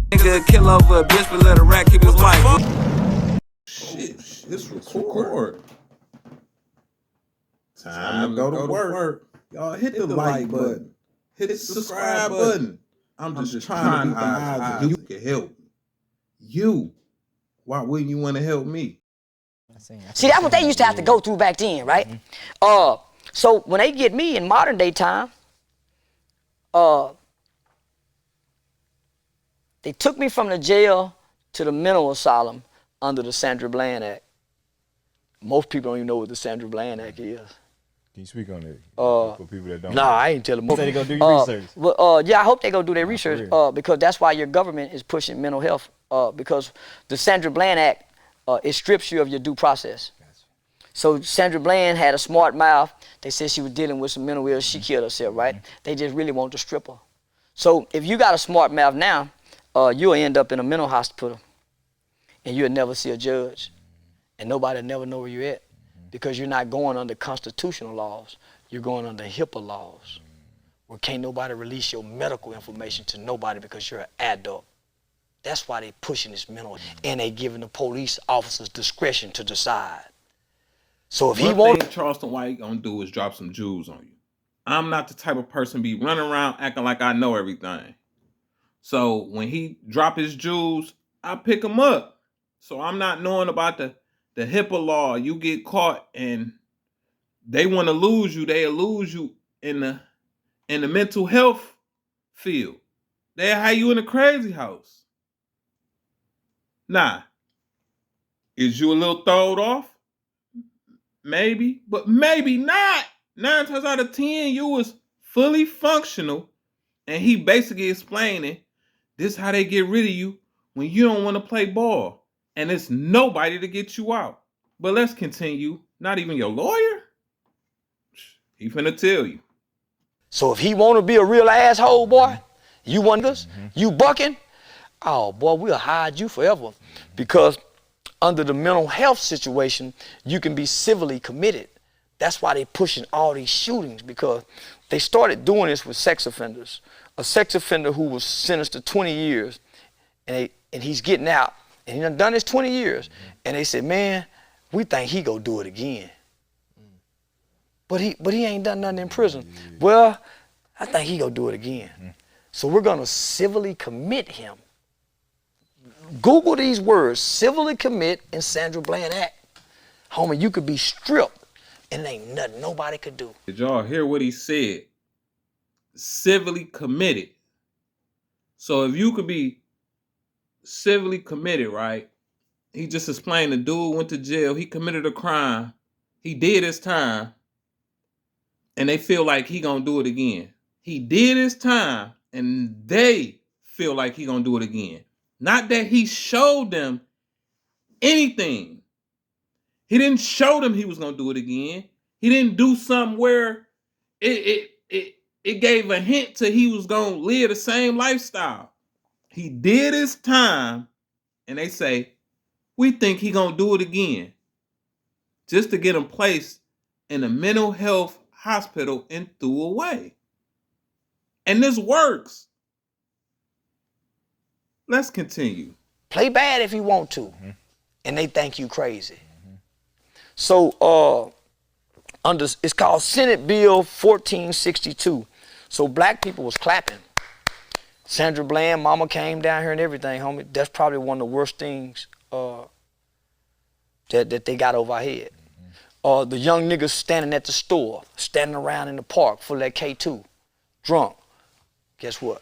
Nigga kill over a bitch, but let a rat keep his wife. Shit, this record. Time to go to work. Y'all hit the like button. Hit the subscribe button. I'm just trying to be the eyes of you can help me. You. Why wouldn't you want to help me? See, that's what they used to have to go through back then, right? So when they get me in modern day time, they took me from the jail to the mental asylum under the Sandra Bland Act. Most people don't even know what the Sandra Bland Act is. Can you speak on it for people that don't? Nah, I ain't telling them. Say they go do your research. Well, yeah, I hope they go do their research because that's why your government is pushing mental health because the Sandra Bland Act, it strips you of your due process. Gotcha. So Sandra Bland had a smart mouth. They said she was dealing with some mental illness. She killed herself, right? They just really want to strip her. So if you got a smart mouth now, you'll end up in a mental hospital and you'll never see a judge and nobody will never know where you're at because you're not going under constitutional laws. You're going under HIPAA laws where can't nobody release your medical information to nobody because you're an adult. That's why they pushing this mental and they giving the police officers discretion to decide. So if he wants, Charleston White gonna do is drop some jewels on you. I'm not the type of person be running around acting like I know everything. So when he drop his jewels, I pick him up. So I'm not knowing about the HIPAA law. You get caught and they want to lose you. They'll lose you in the mental health field. They'll have you in a crazy house. Nah. Is you a little throwed off? Maybe, but maybe not. 9 times out of 10, you was fully functional. And he basically explaining this how they get rid of you when you don't want to play ball. And it's nobody to get you out. But let's continue. Not even your lawyer? He finna tell you. So if he want to be a real asshole, boy, you want us, you bucking, oh, boy, we'll hide you forever. Because under the mental health situation, you can be civilly committed. That's why they pushing all these shootings because they started doing this with sex offenders. A sex offender who was sentenced to 20 years and he's getting out and he done his 20 years. And they said, man, we think he go do it again. But he ain't done nothing in prison. Well, I think he go do it again. So we're gonna civilly commit him. Google these words, civilly commit and Sandra Bland Act. Homie, you could be stripped and ain't nothing nobody could do. Did y'all hear what he said? Civilly committed. So if you could be civilly committed, right? He just explained the dude went to jail. He committed a crime. He did his time. And they feel like he gonna do it again. He did his time and they feel like he gonna do it again. Not that he showed them anything. He didn't show them he was gonna do it again. He didn't do something where it gave a hint to he was gonna live the same lifestyle. He did his time and they say, we think he gonna do it again. Just to get him placed in a mental health hospital and threw away. And this works. Let's continue. Play bad if you want to, and they think you crazy. So it's called Senate Bill 1462. So black people was clapping. Sandra Bland, mama came down here and everything, homie. That's probably one of the worst things that they got over our head. The young niggas standing at the store, standing around in the park full of that K2, drunk. Guess what?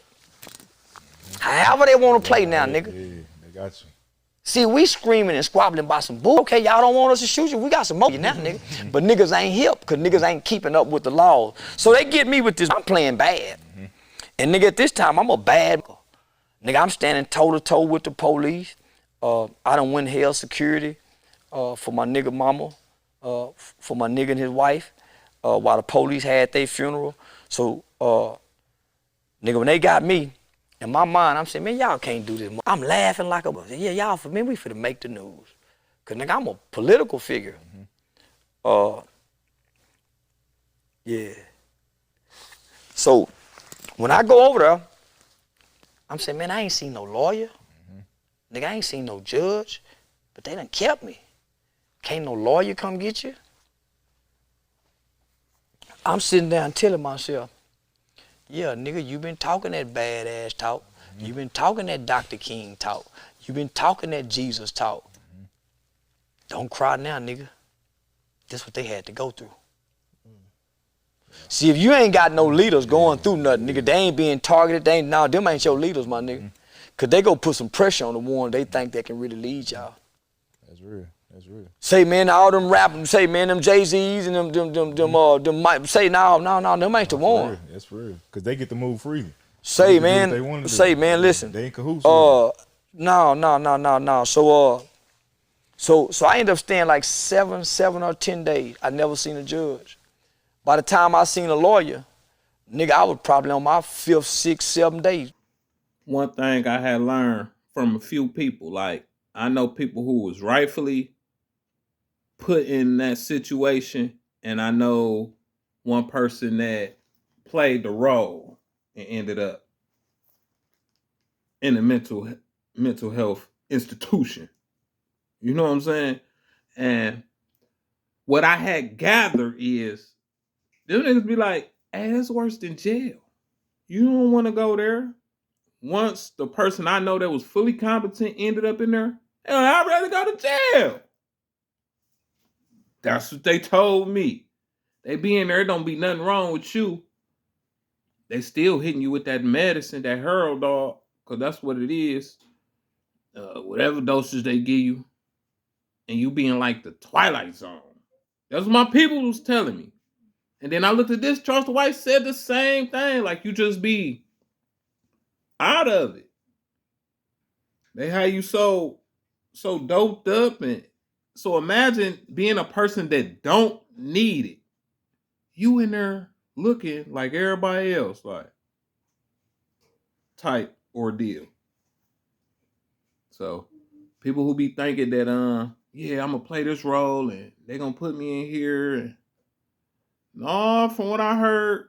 However they want to play now, nigga. Yeah, they got you. See, we screaming and squabbling about some bull. Okay, y'all don't want us to shoot you. We got some more now, nigga. But niggas ain't hip because niggas ain't keeping up with the laws. So they get me with this, I'm playing bad. And nigga, at this time, I'm a bad nigga. I'm standing toe-to-toe with the police. I done win held security for my nigga mama, for my nigga and his wife, while the police had their funeral. So, nigga, when they got me, in my mind, I'm saying, man, y'all can't do this. I'm laughing like yeah, y'all, for me, we finna make the news. Cause nigga, I'm a political figure. Yeah. So, when I go over there, I'm saying, man, I ain't seen no lawyer. Nigga, I ain't seen no judge, but they done kept me. Can't no lawyer come get you? I'm sitting down telling myself, yeah, nigga, you been talking that badass talk. You been talking that Dr. King talk. You been talking that Jesus talk. Don't cry now, nigga. That's what they had to go through. See, if you ain't got no leaders going through nothing, nigga, they ain't being targeted, them ain't your leaders, my nigga. Cause they go put some pressure on the one they think they can really lead y'all. That's real. That's real. Say, man, all them rappers, say, man, them Jay-Z's and them Mike, say, no, them ain't the one. That's real. Cause they get to move freely. Say, man, listen. They in cahoots. No. So I ended up staying like 7 or 10 days. I never seen a judge. By the time I seen a lawyer, nigga, I was probably on my 5th, 6th, 7th day. One thing I had learned from a few people, like I know people who was rightfully put in that situation, and I know one person that played the role and ended up in a mental health institution. You know what I'm saying? And what I had gathered is them niggas be like, hey, that's worse than jail. You don't want to go there. Once the person I know that was fully competent ended up in there, I'd rather go to jail. That's what they told me. They be in there, don't be nothing wrong with you. They still hitting you with that medicine, that Hurl dog, because that's what it is. Whatever doses they give you, and you be in like the Twilight Zone. That's what my people was telling me. And then I looked at this, Charleston White said the same thing, like you just be out of it. They had you so doped up, and so imagine being a person that don't need it. You in there looking like everybody else, like type ordeal. So people who be thinking that yeah, I'm gonna play this role and they gonna put me in here. And no, from what I heard,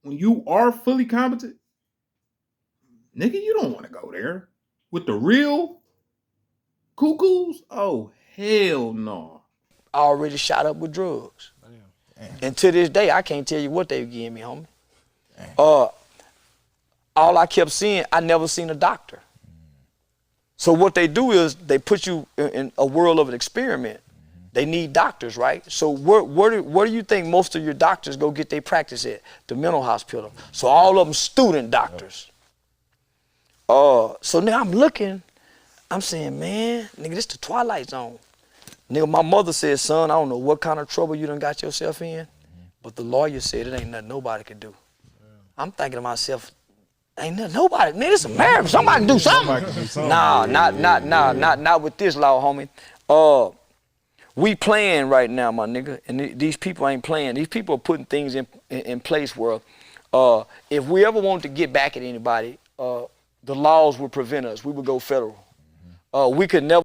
when you are fully competent, nigga, you don't want to go there with the real cuckoos. Oh hell no! Already shot up with drugs. And to this day, I can't tell you what they giving me, homie. All I kept seeing, I never seen a doctor. So what they do is they put you in a world of an experiment. They need doctors, right? So where do you think most of your doctors go get their practice at? The mental hospital. So all of them student doctors. So now I'm looking, I'm saying, man, nigga, this the Twilight Zone. Nigga, my mother said, son, I don't know what kind of trouble you done got yourself in, but the lawyer said it ain't nothing nobody can do. I'm thinking to myself, ain't nothing nobody, man, this is America, somebody can do something. Nah, not with this law, homie. We playing right now, my nigga, and these people ain't playing. These people are putting things in place where if we ever want to get back at anybody, the laws would prevent us. We would go federal. We could never